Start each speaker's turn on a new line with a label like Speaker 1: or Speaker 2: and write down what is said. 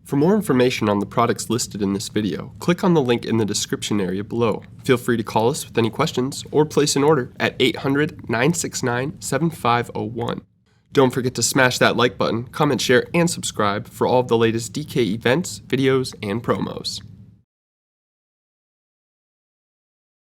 Speaker 1: For more information on the products listed in this video, click on the link in the description area below. Feel free to call us with any questions or place an order at 800-969-7501. Don't forget to smash that like button, comment, share, and subscribe for all of the latest DK events, videos, and promos.